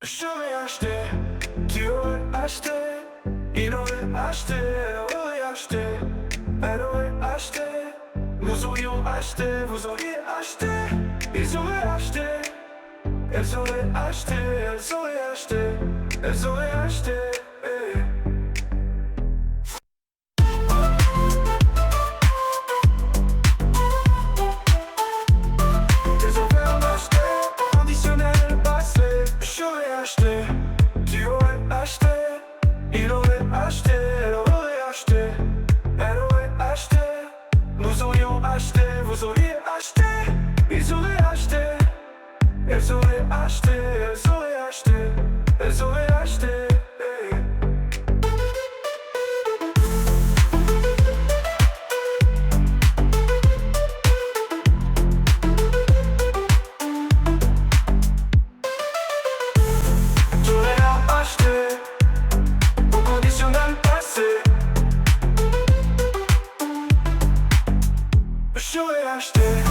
Je vais acheter, tu veux acheter, il aurait acheté, elle aurait acheté, elle aurait acheté, nous aurions acheté, vous auriez acheté, ils auraient acheté, elles auraient acheté, elles auraient acheté, elles auraient acheté. Ils auraient acheté, conditionnel, passé. J'aurais acheté, tu aurais acheté, il aurait acheté, elle aurait acheté, elle aurait acheté, nous aurions acheté, vous auriez acheté, ils auraient acheté, elles auraient acheté, elles auraient acheté, elles auraient acheté. J'aurais acheté